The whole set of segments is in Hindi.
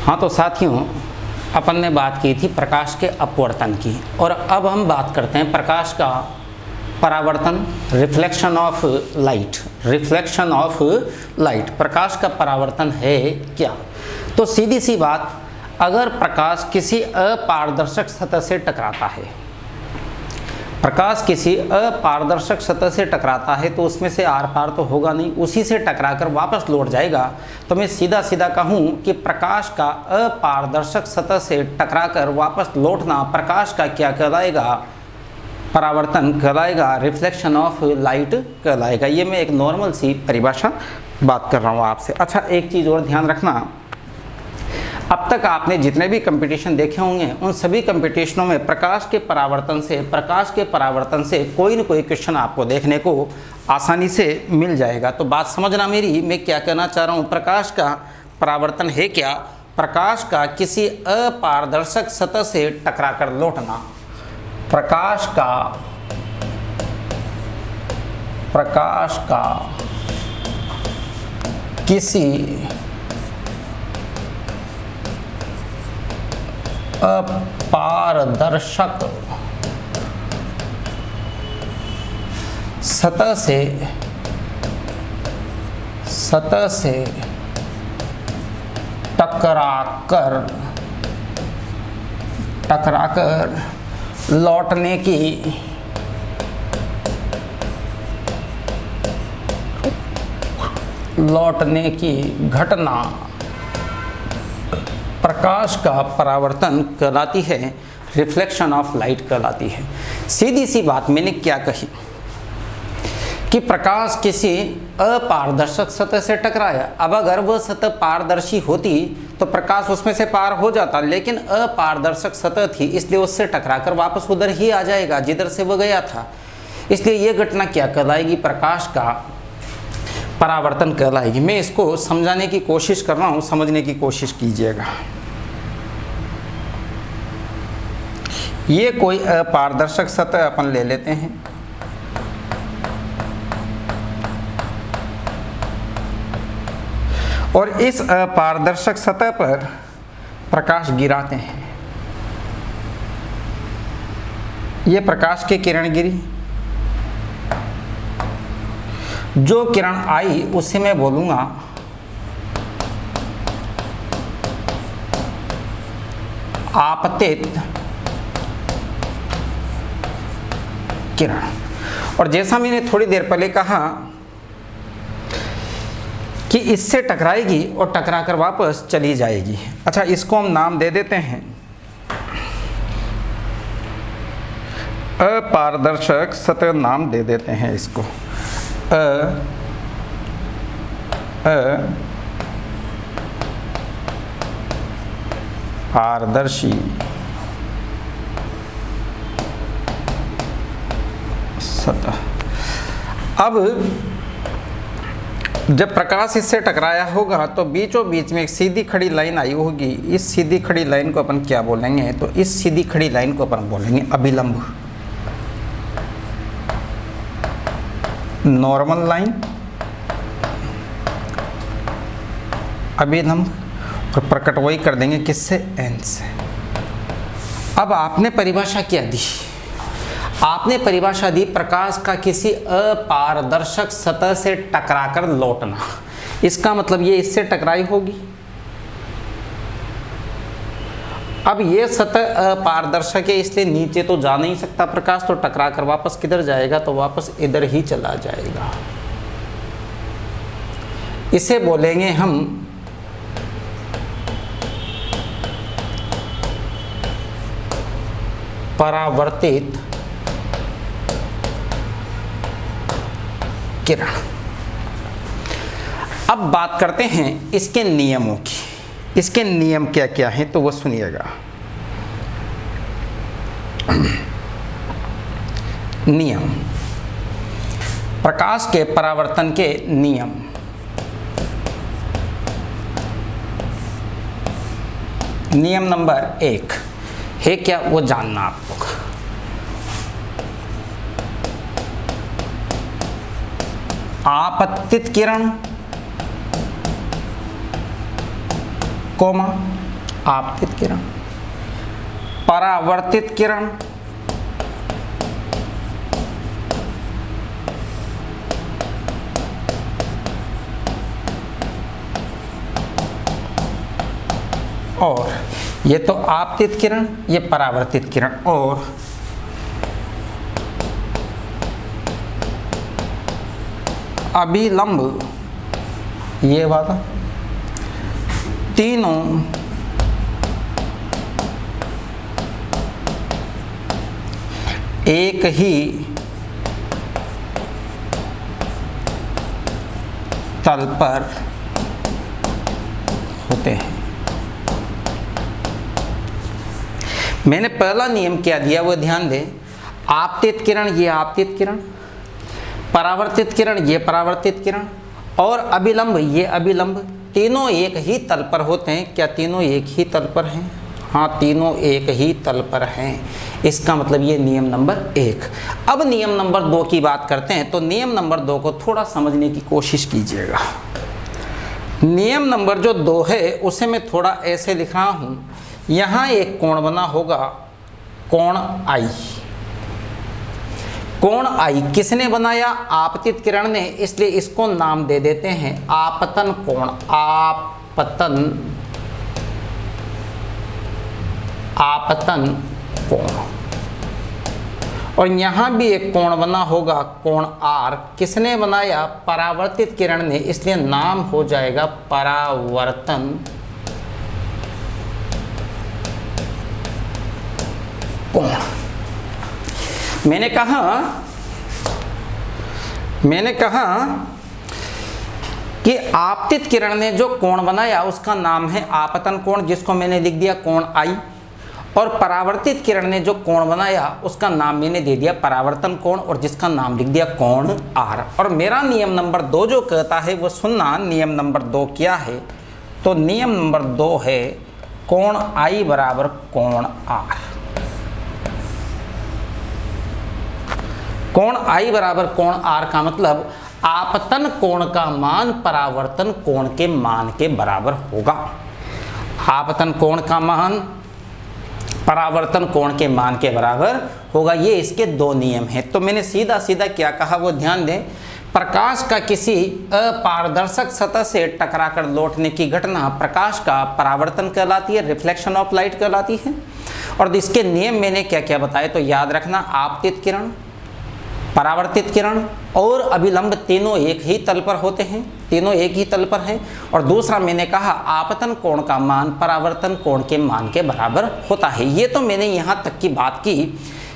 हाँ तो साथियों, अपन ने बात की थी प्रकाश के अपवर्तन की, और अब हम बात करते हैं प्रकाश का परावर्तन, reflection of light. Reflection of light, प्रकाश का परावर्तन है क्या? तो सीधी सी बात, अगर प्रकाश किसी अपारदर्शक सतह से टकराता है, प्रकाश किसी अपारदर्शक सतह से टकराता है तो उसमें से आर पार तो होगा नहीं, उसी से टकराकर वापस लौट जाएगा। तो मैं सीधा सीधा कहूँ कि प्रकाश का अपारदर्शक सतह से टकराकर वापस लौटना प्रकाश का क्या कहलाएगा? परावर्तन कहलाएगा, रिफ्लेक्शन ऑफ लाइट कहलाएगा। ये मैं एक नॉर्मल सी परिभाषा बात कर रहा हूँ आपसे। अच्छा, एक चीज़ और ध्यान रखना, अब तक आपने जितने भी कंपटीशन देखे होंगे उन सभी कंपटीशनों में प्रकाश के परावर्तन से कोई न कोई क्वेश्चन आपको देखने को आसानी से मिल जाएगा। तो बात समझना मेरी, मैं क्या कहना चाह रहा हूँ। प्रकाश का परावर्तन है क्या? प्रकाश का किसी अपारदर्शक सतह से टकराकर लौटना। प्रकाश का किसी अपारदर्शक सतह से टकराकर लौटने की घटना प्रकाश का परावर्तन कहलाती है, रिफ्लेक्शन ऑफ लाइट कहलाती है। सीधी सी बात मैंने क्या कही कि प्रकाश किसी अपारदर्शक सतह से टकराया। अब अगर वह सतह पारदर्शी होती तो प्रकाश उसमें से पार हो जाता, लेकिन अपारदर्शक सतह थी इसलिए उससे टकराकर वापस उधर ही आ जाएगा जिधर से वह गया था। इसलिए यह घटना क्या कहलाएगी? प्रकाश का परावर्तन कहलाएगी। मैं इसको समझाने की कोशिश कर रहा हूँ, समझने की कोशिश कीजिएगा। ये कोई अपारदर्शक सतह अपन ले लेते हैं, और इस अपारदर्शक सतह पर प्रकाश गिराते हैं। ये प्रकाश की किरण गिरी, जो किरण आई उसे मैं बोलूंगा आपतित किरण। और जैसा मैंने थोड़ी देर पहले कहा कि इससे टकराएगी और टकराकर वापस चली जाएगी। अच्छा, इसको हम नाम दे देते हैं अपारदर्शक सतह, नाम दे देते हैं इसको पारदर्शी सतह। अब जब प्रकाश इससे टकराया होगा तो बीचों बीच में एक सीधी खड़ी लाइन आई होगी। इस सीधी खड़ी लाइन को अपन क्या बोलेंगे? तो इस सीधी खड़ी लाइन को अपन बोलेंगे अभिलंब, नॉर्मल लाइन, अभिलंब, और प्रकट वही कर देंगे किससे? एन से। अब आपने परिभाषा क्या दी? आपने परिभाषा दी प्रकाश का किसी अपारदर्शक सतह से टकराकर लौटना। इसका मतलब ये इससे टकराई होगी। अब ये सतह अपारदर्शक है इसलिए नीचे तो जा नहीं सकता प्रकाश, तो टकराकर वापस किधर जाएगा? तो वापस इधर ही चला जाएगा। इसे बोलेंगे हम परावर्तित किरण। अब बात करते हैं इसके नियमों की। इसके नियम क्या क्या हैं तो वो सुनिएगा। नियम, प्रकाश के परावर्तन के नियम। नियम नंबर 1 है क्या? वो जानना आपको। आपतित किरण, कोमा आपतित किरण, परावर्तित किरण, और ये तो आपतित किरण, ये परावर्तित किरण, और अभिलंब, ये वाला, तीनों एक ही तल पर होते हैं। मैंने पहला नियम क्या दिया वो ध्यान दें। आपतित किरण, ये आपतित किरण, परावर्तित किरण, ये परावर्तित किरण, और अभिलंब, ये अभिलंब, तीनों एक ही तल पर होते हैं। क्या तीनों एक ही तल पर हैं? हाँ, तीनों एक ही तल पर हैं। इसका मतलब ये नियम नंबर 1। अब नियम नंबर 2 की बात करते हैं। तो नियम नंबर 2 को थोड़ा समझने की कोशिश कीजिएगा। नियम नंबर जो 2 है उसे मैं थोड़ा ऐसे लिख रहा हूँ। यहाँ एक कोण बना होगा, कोण आई। कोण आई किसने बनाया? आपतित किरण ने, इसलिए इसको नाम दे देते हैं आपतन कोण। आपतन, आपतन कोण। और यहाँ भी एक कोण बना होगा, कोण आर, किसने बनाया? परावर्तित किरण ने, इसलिए नाम हो जाएगा परावर्तन कोण। मैंने कहा कि आपतित किरण ने जो कोण बनाया उसका नाम है आपतन कोण, जिसको मैंने लिख दिया कोण आई। और परावर्तित किरण ने जो कोण बनाया उसका नाम मैंने दे दिया परावर्तन कोण, और जिसका नाम लिख दिया कोण आर। और मेरा नियम नंबर 2 जो कहता है वो सुनना। नियम नंबर 2 क्या है? तो नियम नंबर 2 है कोण आई बराबर कोण आर। कोण आई बराबर कोण आर का मतलब आपतन कोण का मान परावर्तन कोण के मान के बराबर होगा। आपतन कोण का मान परावर्तन कोण के मान के बराबर होगा। ये इसके 2 नियम हैं। तो मैंने सीधा सीधा क्या कहा वो ध्यान दें। प्रकाश का किसी अपारदर्शक सतह से टकराकर लौटने की घटना प्रकाश का परावर्तन कहलाती है, रिफ्लेक्शन ऑफ लाइट कहलाती है। और इसके नियम मैंने क्या क्या बताए तो याद रखना। आपतित किरण, परावर्तित किरण और अभिलंब तीनों एक ही तल पर होते हैं, तीनों एक ही तल पर हैं। और दूसरा मैंने कहा आपतन कोण का मान परावर्तन कोण के मान के बराबर होता है। ये तो मैंने यहाँ तक की बात की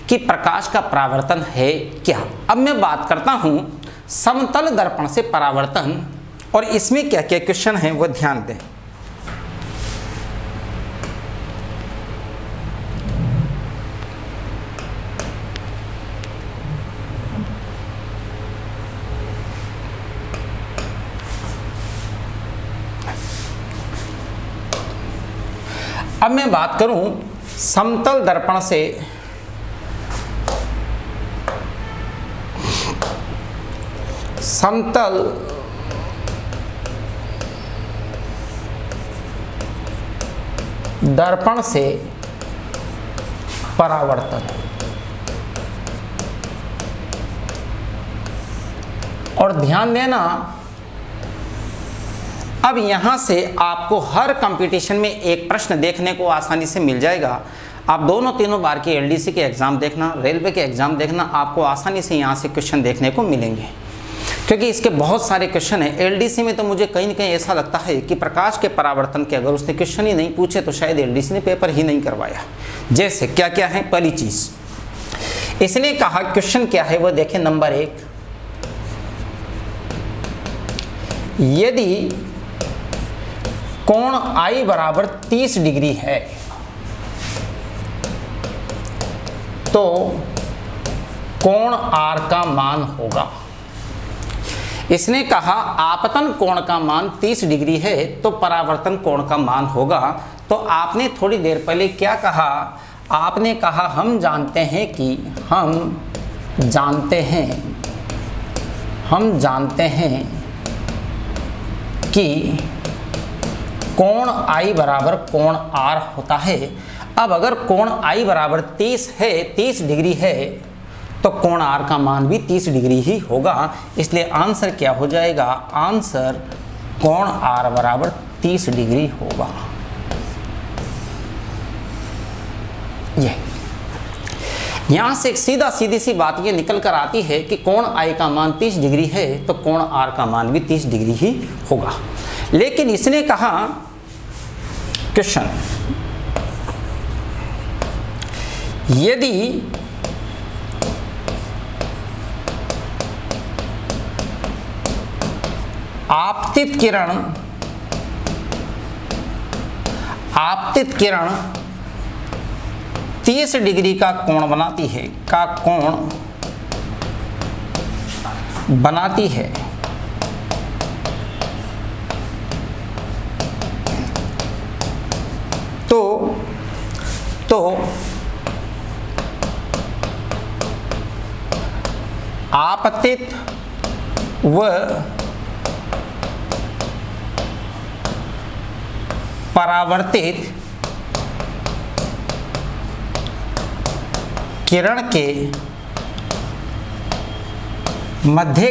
कि प्रकाश का परावर्तन है क्या। अब मैं बात करता हूँ समतल दर्पण से परावर्तन, और इसमें क्या क्या क्वेश्चन हैं वो ध्यान दें। अब मैं बात करूं समतल दर्पण से समतल दर्पण से परावर्तन। और ध्यान देना, अब यहाँ से आपको हर कंपटीशन में एक प्रश्न देखने को आसानी से मिल जाएगा। आप दोनों तीनों बार के एलडीसी के एग्ज़ाम देखना, रेलवे के एग्ज़ाम देखना, आपको आसानी से यहाँ से क्वेश्चन देखने को मिलेंगे, क्योंकि इसके बहुत सारे क्वेश्चन हैं। एलडीसी में तो मुझे कहीं न कहीं ऐसा लगता है कि प्रकाश के परावर्तन के अगर उसने क्वेश्चन ही नहीं पूछे तो शायद एलडीसी ने पेपर ही नहीं करवाया। जैसे क्या क्या है? पहली चीज़ इसने कहा, क्वेश्चन क्या है वो देखें। नंबर 1, यदि कोण आई बराबर 30 डिग्री है तो कोण आर का मान होगा। इसने कहा आपतन कोण का मान 30 डिग्री है तो परावर्तन कोण का मान होगा। तो आपने थोड़ी देर पहले क्या कहा? आपने कहा हम जानते हैं कि कोण I बराबर कोण R होता है। अब अगर कोण I बराबर 30 है, 30 डिग्री है, तो कोण R का मान भी 30 डिग्री ही होगा। इसलिए आंसर क्या हो जाएगा? आंसर कोण R बराबर 30 डिग्री होगा। ये यहाँ से एक सीधी सी बात ये निकल कर आती है कि कोण I का मान 30 डिग्री है तो कोण R का मान भी 30 डिग्री ही होगा। लेकिन इसने कहा क्वेश्चन, यदि आपतित किरण 30 डिग्री का कोण बनाती है, तो आपतित व परावर्तित किरण के मध्य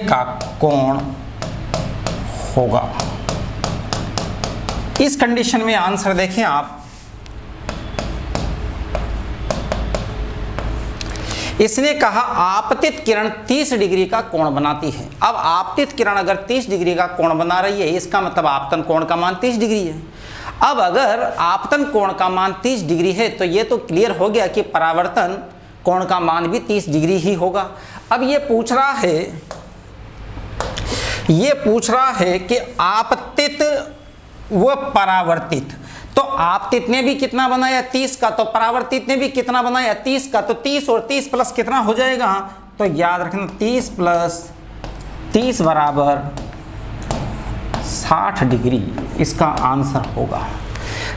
का कोण होगा। इस कंडीशन में आंसर देखें आप, इसने कहा आपतित किरण 30 डिग्री का कोण बनाती है। अब आपतित किरण अगर 30 डिग्री का कोण बना रही है, इसका मतलब आपतन कोण का मान 30 डिग्री है। अब अगर आपतन कोण का मान 30 डिग्री है तो ये तो क्लियर हो गया कि परावर्तन कोण का मान भी 30 डिग्री ही होगा। अब ये पूछ रहा है कि आपतित व परावर्तित, तो आपतित ने भी कितना बनाया 30 का, तो परावर्तित ने भी कितना बनाया 30 का, तो 30 और 30 प्लस कितना हो जाएगा? तो याद रखना 30 प्लस 30 बराबर 60 डिग्री इसका आंसर होगा।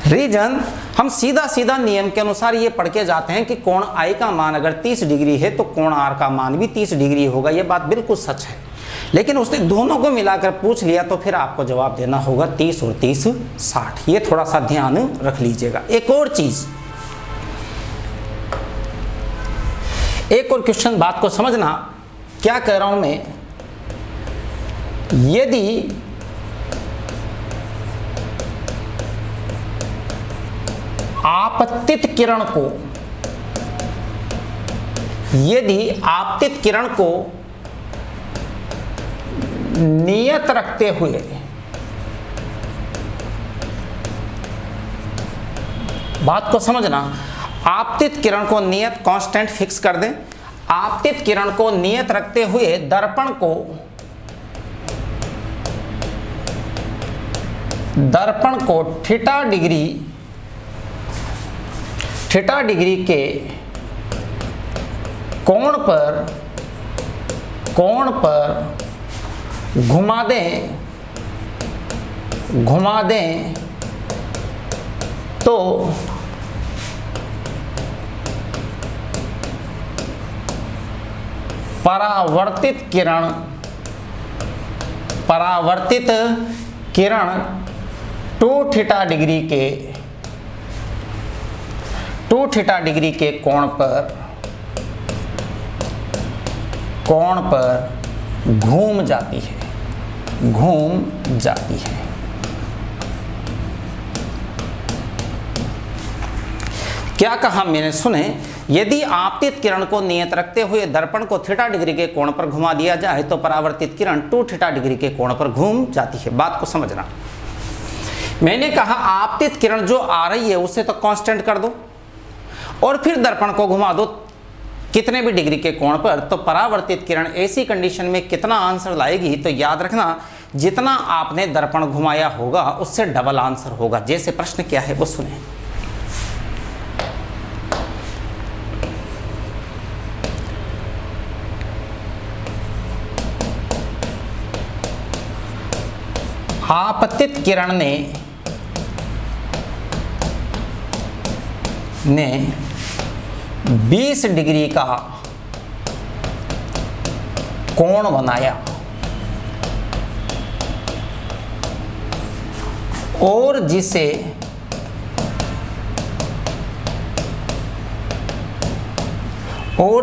रीजन हम सीधा नियम के अनुसार ये पढ़ के जाते हैं कि कोण I का मान अगर 30 डिग्री है तो कोण R का मान भी 30 डिग्री होगा। ये बात बिल्कुल सच है, लेकिन उसने दोनों को मिलाकर पूछ लिया तो फिर आपको जवाब देना होगा 30 और 30 60। ये थोड़ा सा ध्यान रख लीजिएगा। एक और चीज, एक और क्वेश्चन, बात को समझना क्या कह रहा हूं मैं। यदि आपतित किरण को नियत रखते हुए, बात को समझना, आपतित किरण को नियत कांस्टेंट फिक्स कर दें। आपतित किरण को नियत रखते हुए दर्पण को थीटा डिग्री के कोण पर घुमा दें तो परावर्तित किरण 2 थीटा डिग्री के कोण पर घूम जाती है। क्या कहा मैंने? सुने, यदि आपतित किरण को नियत रखते हुए दर्पण को थीटा डिग्री के कोण पर घुमा दिया जाए तो परावर्तित किरण 2 थीटा डिग्री के कोण पर घूम जाती है। बात को समझना, मैंने कहा आपतित किरण जो आ रही है उसे तो कांस्टेंट कर दो और फिर दर्पण को घुमा दो कितने भी डिग्री के कोण पर, तो परावर्तित किरण ऐसी कंडीशन में कितना आंसर लाएगी? तो याद रखना, जितना आपने दर्पण घुमाया होगा उससे डबल आंसर होगा। जैसे प्रश्न क्या है वो सुने। आपतित किरण ने 20 डिग्री का कोण बनाया। और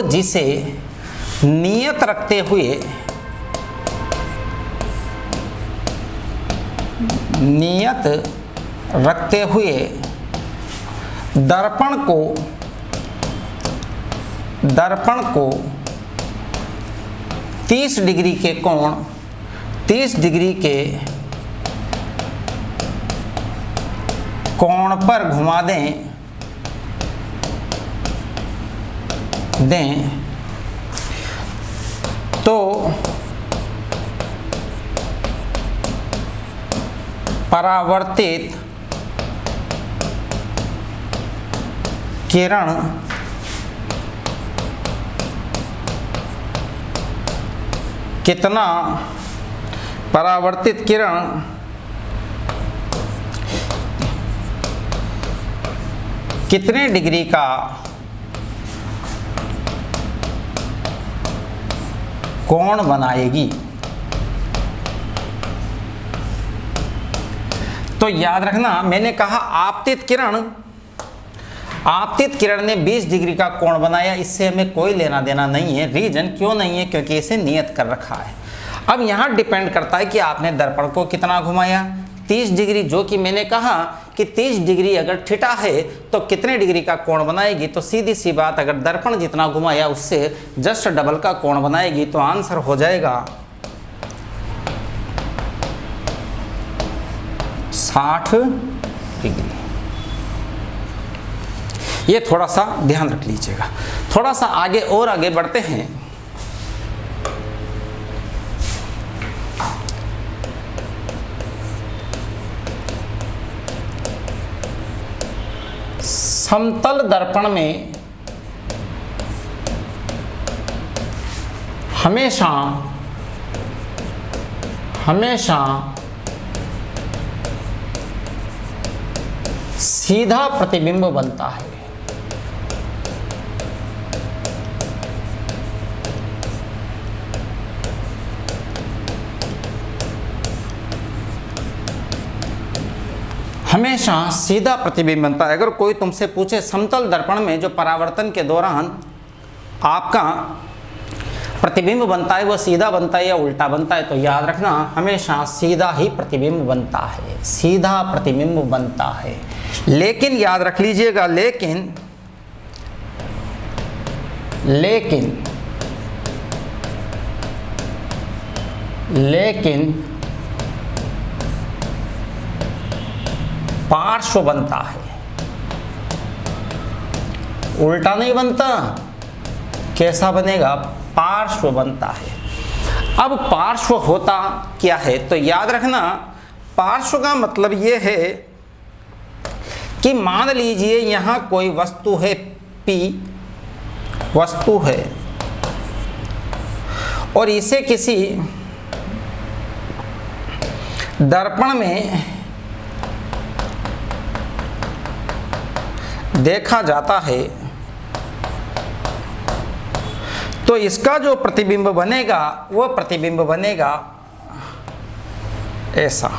जिसे नियत रखते हुए दर्पण को 30 डिग्री के कोण पर घुमा दें तो परावर्तित किरण कितने डिग्री का कोण बनाएगी। तो याद रखना, मैंने कहा आपतित किरण ने 20 डिग्री का कोण बनाया, इससे हमें कोई लेना देना नहीं है। रीजन क्यों नहीं है? क्योंकि इसे नियत कर रखा है। अब यहाँ डिपेंड करता है कि आपने दर्पण को कितना घुमाया, 30 डिग्री, जो कि मैंने कहा कि 30 डिग्री अगर थीटा है तो कितने डिग्री का कोण बनाएगी। तो सीधी सी बात, अगर दर्पण जितना घुमाया उससे जस्ट डबल का कोण बनाएगी। तो आंसर हो जाएगा 60 डिग्री। ये थोड़ा सा ध्यान रख लीजिएगा। थोड़ा सा आगे बढ़ते हैं। समतल दर्पण में हमेशा सीधा प्रतिबिंब बनता है। हमेशा सीधा प्रतिबिंब बनता है। अगर कोई तुमसे पूछे समतल दर्पण में जो परावर्तन के दौरान आपका प्रतिबिंब बनता है वो सीधा बनता है या उल्टा बनता है, तो याद रखना हमेशा सीधा ही प्रतिबिंब बनता है, सीधा प्रतिबिंब बनता है। लेकिन याद रख लीजिएगा, लेकिन पार्श्व बनता है, उल्टा नहीं बनता। कैसा बनेगा? पार्श्व बनता है। अब पार्श्व होता क्या है? तो याद रखना, पार्श्व का मतलब यह है कि मान लीजिए यहां कोई वस्तु है, P वस्तु है, और इसे किसी दर्पण में देखा जाता है, तो इसका जो प्रतिबिंब बनेगा वो प्रतिबिंब बनेगा ऐसा।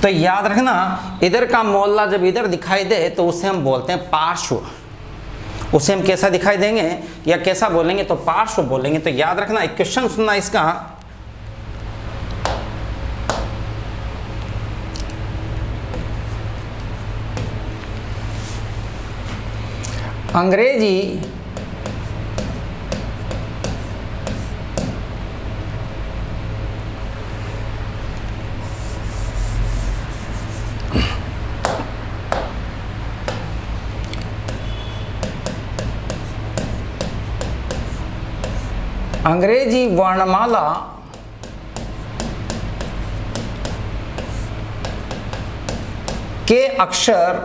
तो याद रखना, इधर का मोहल्ला जब इधर दिखाई दे तो उसे हम बोलते हैं पार्श्व। उसे हम कैसा दिखाई देंगे या कैसा बोलेंगे? तो पार्श्व बोलेंगे। तो याद रखना, एक क्वेश्चन सुनना इसका। अंग्रेजी वर्णमाला के अक्षर,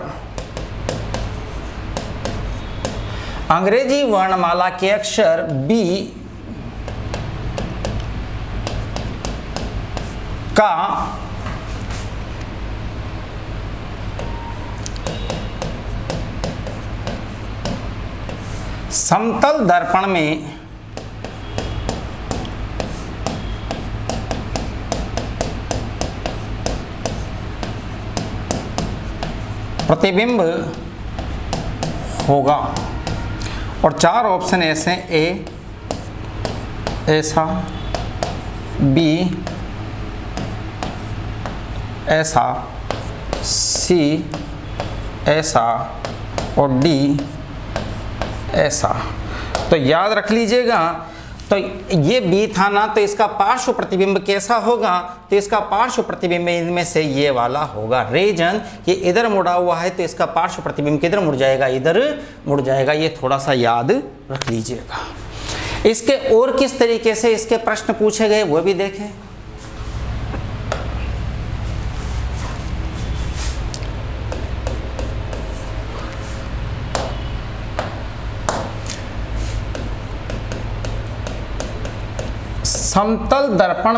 अंग्रेजी वर्णमाला के अक्षर B का समतल दर्पण में प्रतिबिंब होगा। और 4 ऑप्शन ऐसे हैं, ए ऐसा, बी ऐसा, सी ऐसा और डी ऐसा। तो याद रख लीजिएगा, तो ये बी था ना, तो इसका पार्श्व प्रतिबिंब कैसा होगा, तो इसका पार्श्व प्रतिबिंब इनमें से ये वाला होगा। रीजन ये इधर मुड़ा हुआ है तो इसका पार्श्व प्रतिबिंब किधर मुड़ जाएगा, इधर मुड़ जाएगा। ये थोड़ा सा याद रख लीजिएगा। इसके और किस तरीके से इसके प्रश्न पूछे गए वो भी देखें। समतल दर्पण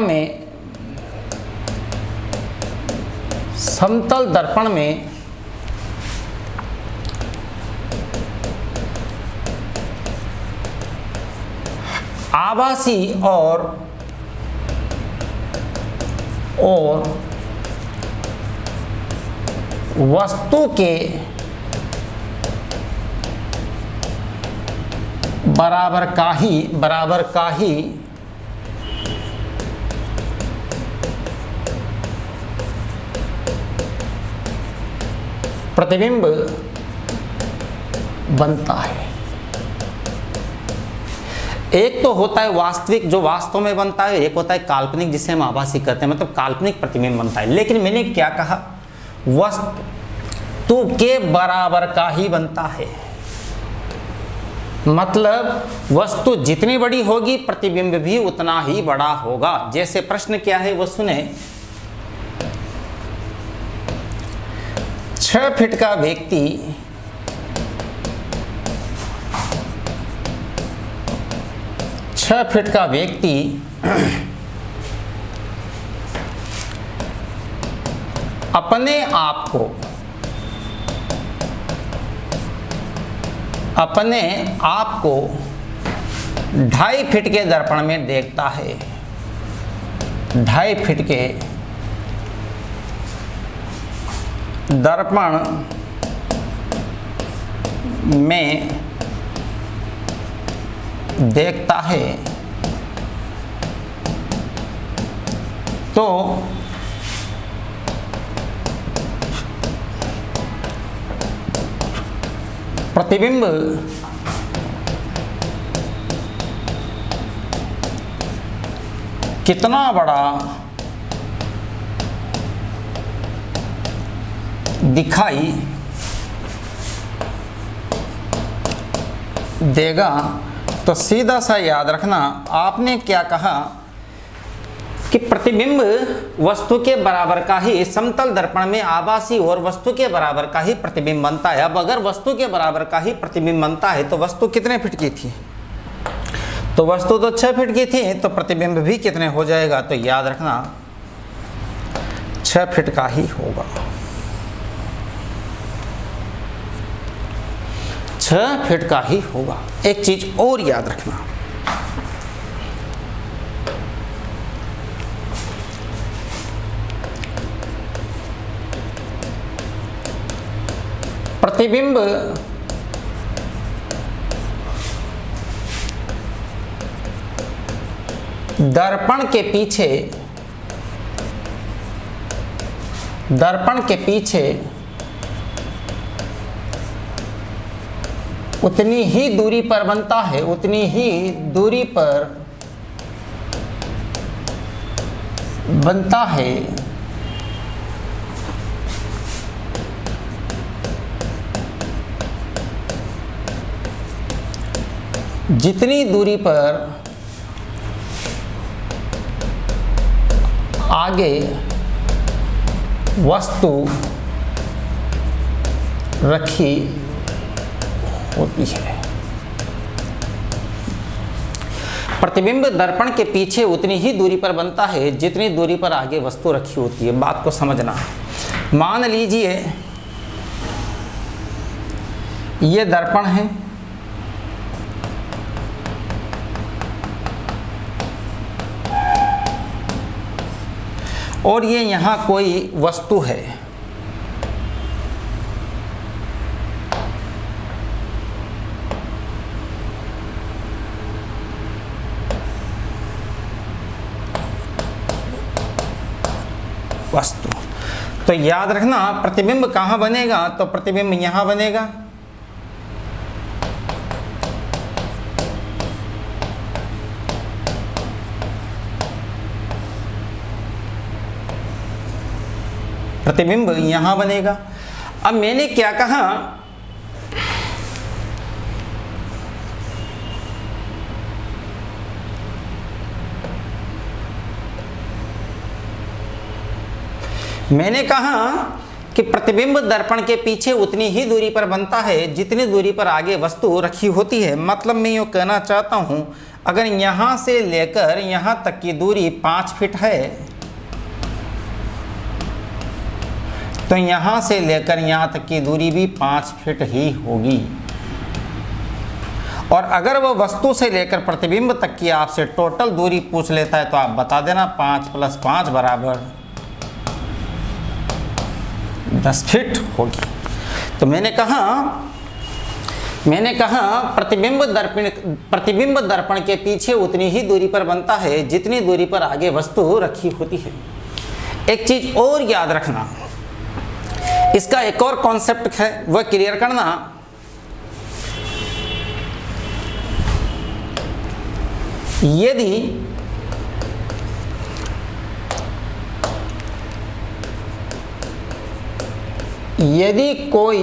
में आभासी और वस्तु के बराबर का ही प्रतिबिंब बनता है। एक तो होता है वास्तविक, जो वास्तव में बनता है, एक होता है काल्पनिक, जिसे हम आभासी कहते हैं, मतलब काल्पनिक प्रतिबिंब बनता है। लेकिन मैंने क्या कहा, वस्तु के बराबर का ही बनता है। मतलब वस्तु जितनी बड़ी होगी प्रतिबिंब भी उतना ही बड़ा होगा। जैसे प्रश्न क्या है वो सुने। 6 फीट का व्यक्ति अपने आप को 2.5 फीट के दर्पण में देखता है। 2.5 फीट के दर्पण में देखता है तो प्रतिबिंब कितना बड़ा दिखाई देगा। तो सीधा सा याद रखना, आपने क्या कहा कि प्रतिबिंब वस्तु के बराबर का ही, समतल दर्पण में आभासी और वस्तु के बराबर का ही प्रतिबिंब बनता है। अब अगर वस्तु के बराबर का ही प्रतिबिंब बनता है तो वस्तु कितने फीट की थी, तो वस्तु तो 6 फीट की थी, तो प्रतिबिंब भी कितने हो जाएगा, तो याद रखना 6 फीट का ही होगा। 6 फीट का ही होगा। एक चीज और याद रखना, प्रतिबिंब दर्पण के पीछे उतनी ही दूरी पर बनता है, उतनी ही दूरी पर बनता है जितनी दूरी पर आगे वस्तु रखी होती है। प्रतिबिंब दर्पण के पीछे उतनी ही दूरी पर बनता है जितनी दूरी पर आगे वस्तु रखी होती है। बात को समझना है। मान लीजिए ये दर्पण है और ये यहाँ कोई वस्तु है। वस्तु। तो याद रखना प्रतिबिंब कहाँ बनेगा, तो प्रतिबिंब यहाँ बनेगा। प्रतिबिंब यहाँ बनेगा। अब मैंने क्या कहा, मैंने कहा कि प्रतिबिंब दर्पण के पीछे उतनी ही दूरी पर बनता है जितनी दूरी पर आगे वस्तु रखी होती है। मतलब मैं यूँ कहना चाहता हूँ, अगर यहाँ से लेकर यहाँ तक की दूरी 5 फीट है, तो यहाँ से लेकर यहाँ तक की दूरी भी 5 फीट ही होगी। और अगर वह वस्तु से लेकर प्रतिबिंब तक की आपसे टोटल दूरी पूछ लेता है तो आप बता देना 5 + 5 = 10 फीट होगी। तो मैंने कहा प्रतिबिंब दर्पण के पीछे उतनी ही दूरी पर बनता है जितनी दूरी पर आगे वस्तु रखी होती है। एक चीज और याद रखना, इसका एक और कॉन्सेप्ट है, वह क्लियर करना। यदि कोई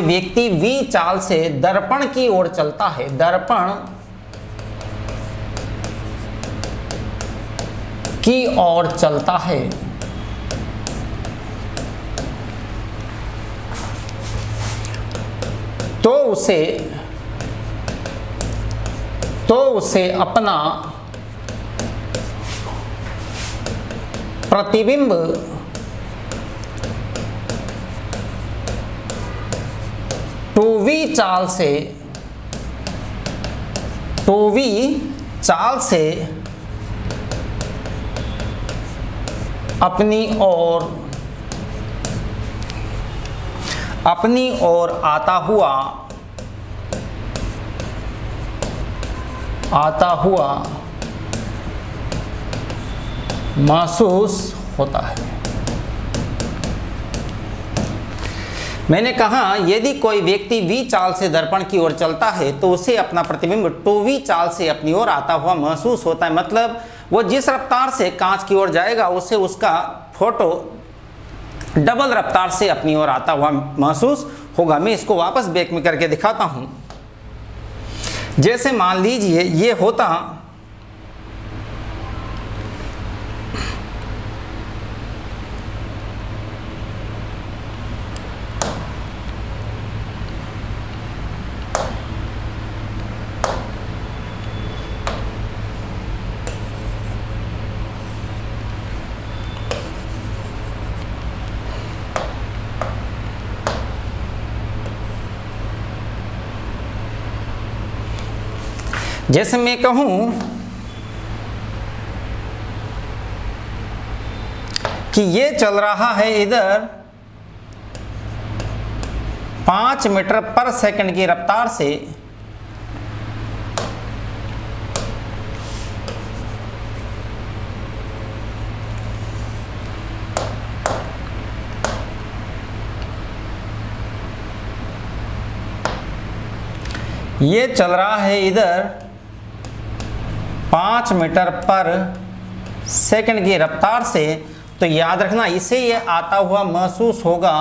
व्यक्ति V चाल से दर्पण की ओर चलता है, दर्पण की ओर चलता है, तो उसे अपना प्रतिबिंब टू वी चाल से अपनी ओर आता हुआ महसूस होता है। मैंने कहा यदि कोई व्यक्ति V चाल से दर्पण की ओर चलता है तो उसे अपना प्रतिबिंब 2V चाल से अपनी ओर आता हुआ महसूस होता है। मतलब वो जिस रफ्तार से कांच की ओर जाएगा उसे उसका फोटो डबल रफ्तार से अपनी ओर आता हुआ महसूस होगा। मैं इसको वापस बैक में करके दिखाता हूं। जैसे मान लीजिए ये होता, जैसे मैं कहूं कि ये चल रहा है इधर 5 मीटर पर सेकंड की रफ्तार से, ये चल रहा है इधर 5 मीटर पर सेकंड की रफ्तार से, तो याद रखना इसे ये आता हुआ महसूस होगा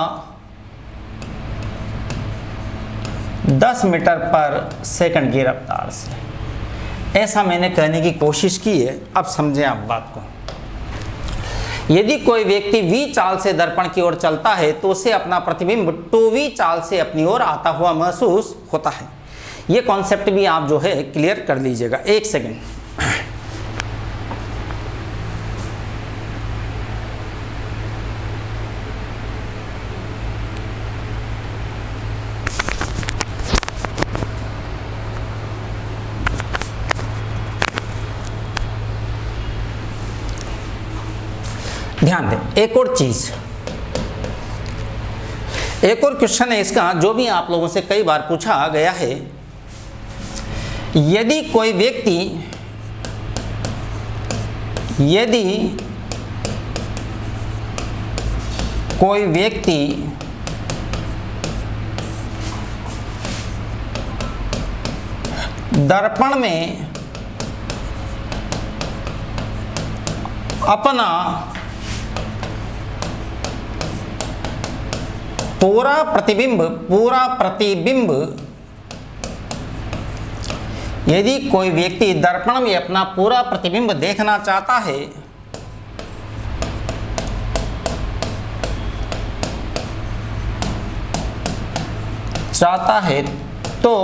10 मीटर पर सेकंड की रफ्तार से। ऐसा मैंने कहने की कोशिश की है, अब समझें आप बात को। यदि कोई व्यक्ति V चाल से दर्पण की ओर चलता है तो उसे अपना प्रतिबिंब 2V चाल से अपनी ओर आता हुआ महसूस होता है। ये कॉन्सेप्ट भी आप जो है क्लियर कर लीजिएगा। एक सेकेंड, ध्यान दें एक और चीज, एक और क्वेश्चन है इसका, जो भी आप लोगों से कई बार पूछा गया है। यदि कोई व्यक्ति दर्पण में अपना पूरा प्रतिबिंब यदि कोई व्यक्ति दर्पण में अपना पूरा प्रतिबिंब देखना चाहता है तो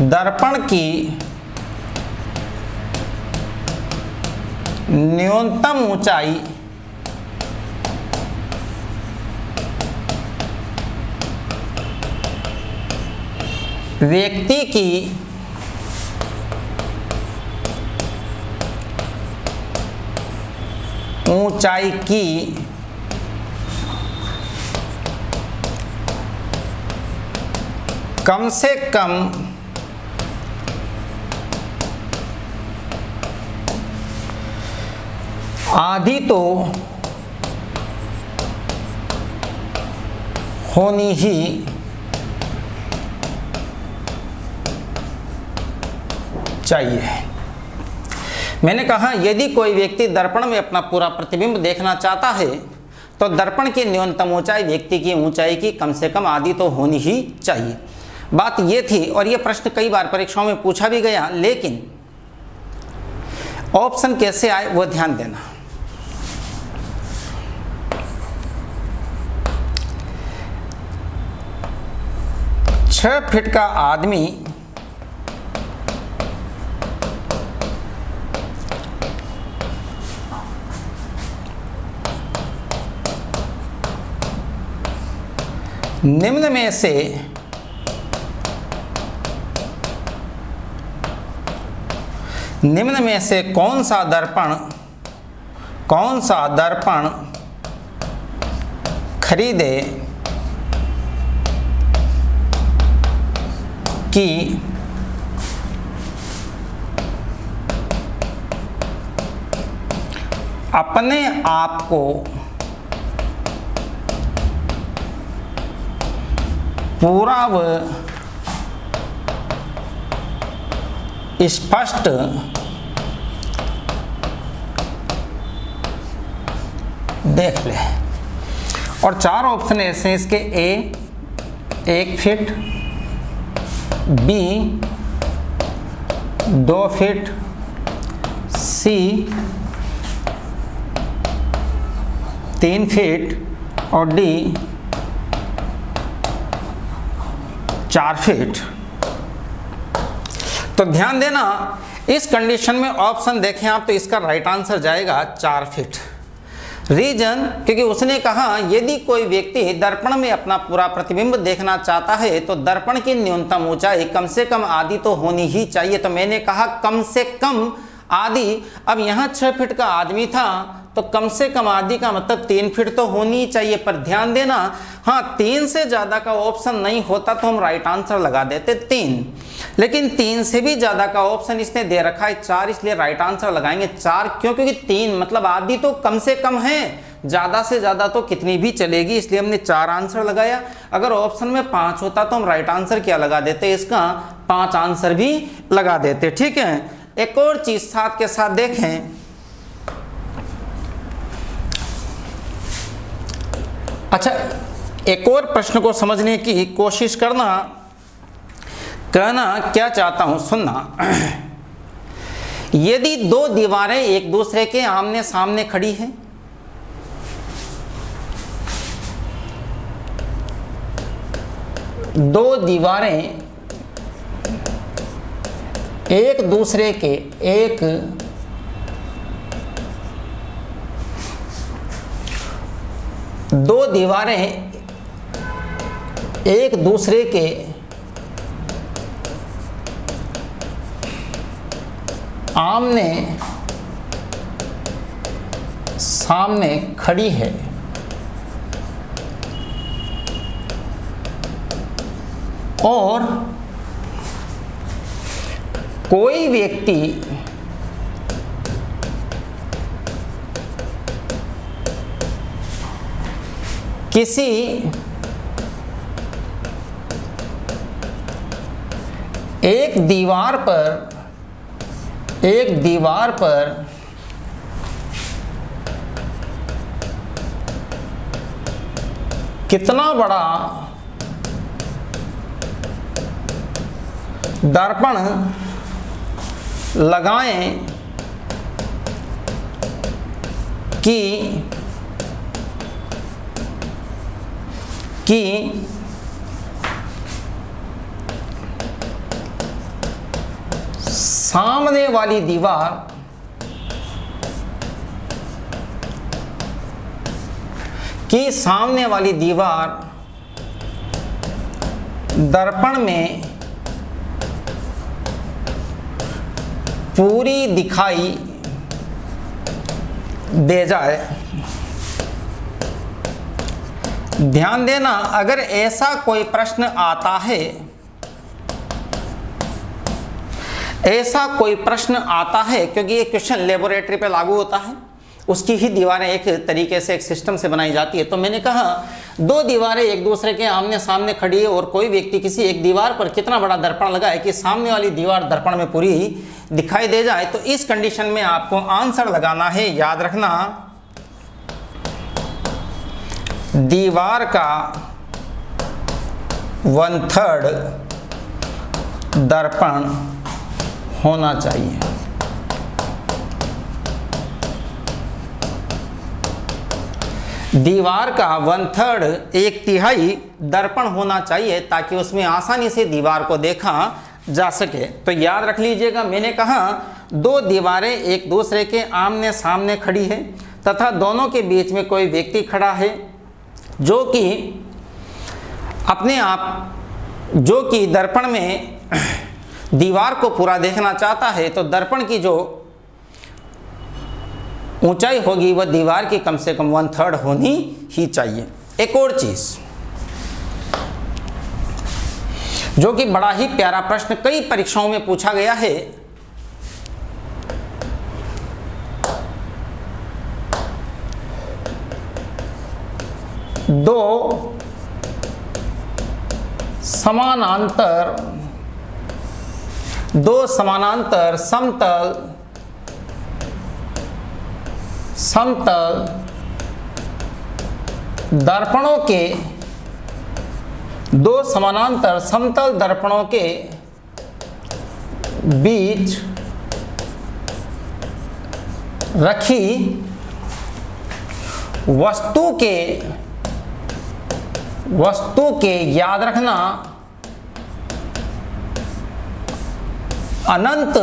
दर्पण की न्यूनतम ऊंचाई व्यक्ति की ऊंचाई की कम से कम आधी तो होनी ही चाहिए। मैंने कहा यदि कोई व्यक्ति दर्पण में अपना पूरा प्रतिबिंब देखना चाहता है तो दर्पण की न्यूनतम ऊंचाई व्यक्ति की ऊंचाई की कम से कम आधी तो होनी ही चाहिए। बात ये थी, और ये प्रश्न कई बार परीक्षाओं में पूछा भी गया, लेकिन ऑप्शन कैसे आए वो ध्यान देना। छह फीट का आदमी निम्न में से कौन सा दर्पण खरीदे कि अपने आप को पूरा व स्पष्ट देख ले। और चार ऑप्शन ऐसे हैं इसके, ए 1 फीट, बी 2 फीट, सी 3 फीट और डी 4 फीट। तो ध्यान देना, इस कंडीशन में ऑप्शन देखें आप तो इसका राइट आंसर जाएगा 4 फीट। रीजन, क्योंकि उसने कहा यदि कोई व्यक्ति दर्पण में अपना पूरा प्रतिबिंब देखना चाहता है तो दर्पण की न्यूनतम ऊंचाई कम से कम आधी तो होनी ही चाहिए। तो मैंने कहा कम से कम आधी। अब यहाँ 6 फीट का आदमी था तो कम से कम आधी का मतलब 3 फीट तो होनी ही चाहिए। पर ध्यान देना, हाँ 3 से ज़्यादा का ऑप्शन नहीं होता तो हम राइट आंसर लगा देते 3, लेकिन 3 से भी ज़्यादा का ऑप्शन इसने दे रखा है 4, इसलिए राइट आंसर लगाएंगे 4। क्यों? क्योंकि 3 मतलब आधी तो कम से कम है, ज़्यादा से ज़्यादा तो कितनी भी चलेगी, इसलिए हमने 4 आंसर लगाया। अगर ऑप्शन में 5 होता तो हम राइट आंसर क्या लगा देते, इसका 5 आंसर भी लगा देते। ठीक है, एक और चीज़ साथ के साथ देखें। अच्छा, एक और प्रश्न को समझने की कोशिश करना। कहना क्या चाहता हूं, सुनना। यदि 2 दीवारें एक दूसरे के आमने सामने खड़ी हैं, दो दीवारें एक दूसरे के दो दीवारें एक दूसरे के सामने खड़ी है और कोई व्यक्ति किसी एक दीवार पर कितना बड़ा दर्पण लगाएं कि सामने वाली दीवार दर्पण में पूरी दिखाई दे जाए। ध्यान देना, अगर ऐसा कोई प्रश्न आता है क्योंकि ये क्वेश्चन लेबोरेटरी पे लागू होता है, उसकी ही दीवारें एक तरीके से एक सिस्टम से बनाई जाती है। तो मैंने कहा दो दीवारें एक दूसरे के आमने सामने खड़ी है और कोई व्यक्ति किसी एक दीवार पर कितना बड़ा दर्पण लगाए कि सामने वाली दीवार दर्पण में पूरी दिखाई दे जाए। तो इस कंडीशन में आपको आंसर लगाना है, याद रखना, दीवार का 1/3 दर्पण होना चाहिए। दीवार का 1/3 1/3 दर्पण होना चाहिए ताकि उसमें आसानी से दीवार को देखा जा सके। तो याद रख लीजिएगा, मैंने कहा दो दीवारें एक दूसरे के आमने सामने खड़ी है तथा दोनों के बीच में कोई व्यक्ति खड़ा है जो कि दर्पण में दीवार को पूरा देखना चाहता है। तो दर्पण की जो ऊंचाई होगी वह दीवार की कम से कम 1/3 होनी ही चाहिए। एक और चीज जो कि बड़ा ही प्यारा प्रश्न कई परीक्षाओं में पूछा गया है, दो समानांतर समतल दर्पणों के बीच रखी वस्तु के याद रखना अनंत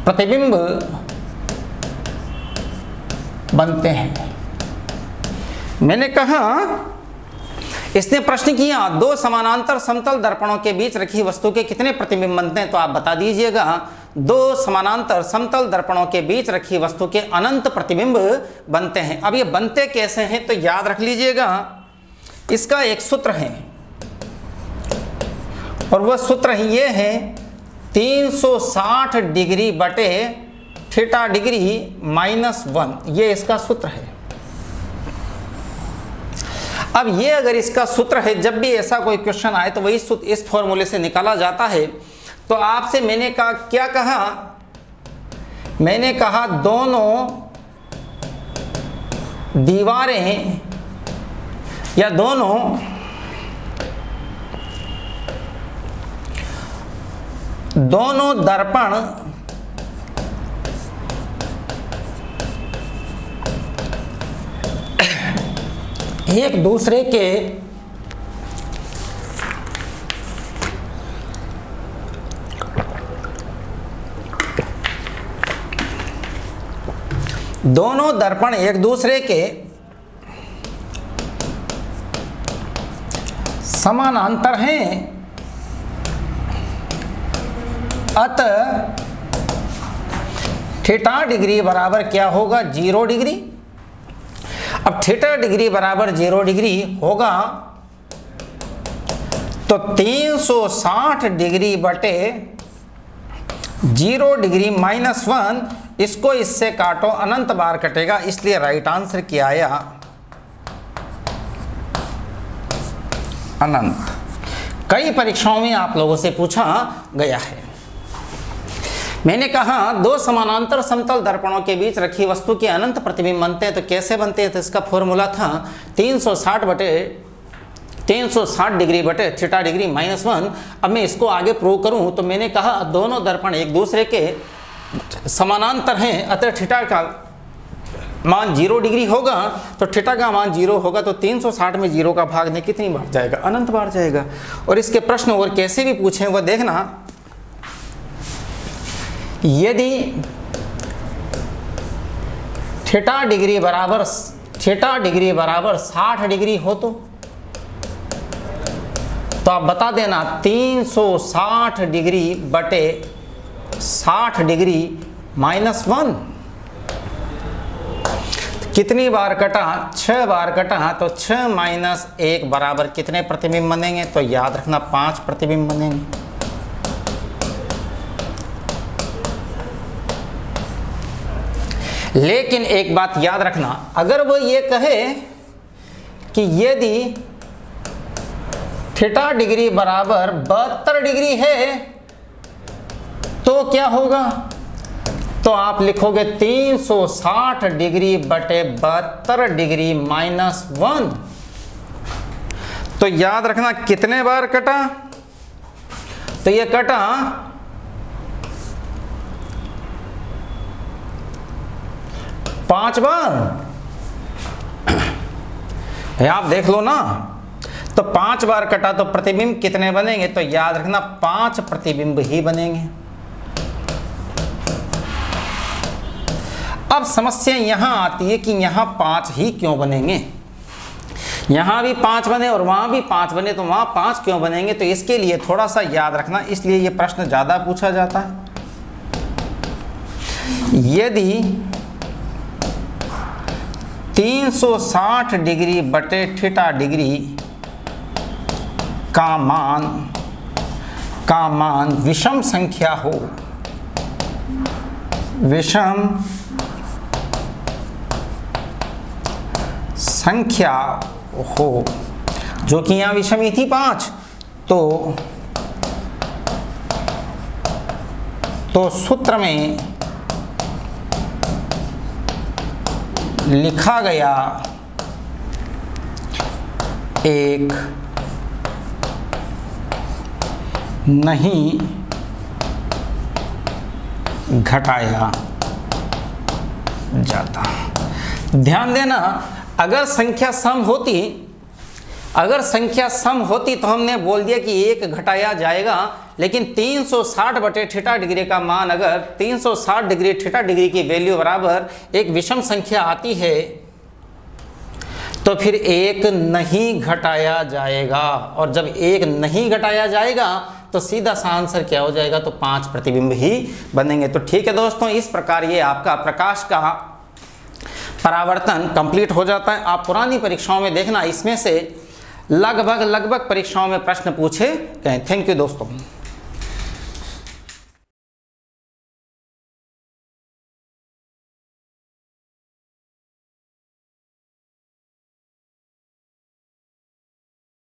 प्रतिबिंब बनते हैं। मैंने कहा इसने प्रश्न किया दो समानांतर समतल दर्पणों के बीच रखी वस्तु के कितने प्रतिबिंब बनते हैं, तो आप बता दीजिएगा। दो समानांतर समतल दर्पणों के बीच रखी वस्तु के अनंत प्रतिबिंब बनते हैं। अब ये बनते कैसे हैं, तो याद रख लीजिएगा, इसका एक सूत्र है और वह सूत्र ये है 360 डिग्री बटे थीटा डिग्री -1, ये इसका सूत्र है। अब ये अगर इसका सूत्र है, जब भी ऐसा कोई क्वेश्चन आए तो वही सूत्र इस फॉर्मूले से निकाला जाता है। तो आपसे मैंने कहा क्या कहा, मैंने कहा दोनों दीवारें या दोनों दर्पण एक दूसरे के समानांतर हैं अतः थीटा डिग्री बराबर क्या होगा, 0 डिग्री। अब थीटा डिग्री बराबर 0 डिग्री होगा तो 360 डिग्री बटे 0 डिग्री -1, इसको इससे काटो, अनंत बार कटेगा, इसलिए राइट आंसर क्या आया, अनंत। कई परीक्षाओं में आप लोगों से पूछा गया है। मैंने कहा दो समानांतर समतल दर्पणों के बीच रखी वस्तु के अनंत प्रतिबिंब बनते हैं, तो कैसे बनते हैं, तो इसका फॉर्मूला था 360 डिग्री बटे थीटा डिग्री -1। अब मैं इसको आगे प्रूव करूं तो मैंने कहा दोनों दर्पण एक दूसरे के समानांतर हैं, अतः थीटा का मान 0 डिग्री होगा, तो थीटा का मान 0 होगा, तो 360 में 0 का भाग नहीं कितनी बार जाएगा, अनंत बार जाएगा। और इसके प्रश्न और कैसे भी पूछे वो देखना, यदि थीटा डिग्री बराबर 60 डिग्री हो तो आप बता देना 360 डिग्री बटे 60 डिग्री -1 कितनी बार कटा, 6 बार कटा, तो 6 - 1 बराबर कितने प्रतिबिंब बनेंगे, तो याद रखना 5 प्रतिबिंब बनेंगे। लेकिन एक बात याद रखना, अगर वो ये कहे कि यदि थीटा डिग्री बराबर 72 डिग्री है तो क्या होगा, तो आप लिखोगे 360 डिग्री बटे 72 डिग्री -1। तो याद रखना कितने बार कटा, तो ये कटा 5 बार। आप देख लो ना, तो 5 बार कटा तो प्रतिबिंब कितने बनेंगे, तो याद रखना 5 प्रतिबिंब ही बनेंगे। अब समस्या यहां आती है कि यहां 5 ही क्यों बनेंगे, यहां भी 5 बने और वहां भी 5 बने, तो वहां 5 क्यों बनेंगे, तो इसके लिए थोड़ा सा याद रखना, इसलिए यह प्रश्न ज्यादा पूछा जाता है। यदि 360 डिग्री बटे थीटा डिग्री का मान विषम संख्या हो, विषम संख्या हो, जो कि यहां विषम ही थी 5, तो सूत्र में लिखा गया एक नहीं घटाया जाता। ध्यान देना, अगर संख्या सम होती तो हमने बोल दिया कि 1 घटाया जाएगा, लेकिन 360 बटे थीटा डिग्री का मान अगर 360 डिग्री थीटा डिग्री की वैल्यू बराबर एक विषम संख्या आती है तो फिर 1 नहीं घटाया जाएगा, और जब 1 नहीं घटाया जाएगा तो सीधा सा आंसर क्या हो जाएगा, तो 5 प्रतिबिंब ही बनेंगे। तो ठीक है दोस्तों, इस प्रकार ये आपका प्रकाश का परावर्तन कंप्लीट हो जाता है। आप पुरानी परीक्षाओं में देखना, इसमें से लगभग परीक्षाओं में प्रश्न पूछे गए। थैंक यू दोस्तों।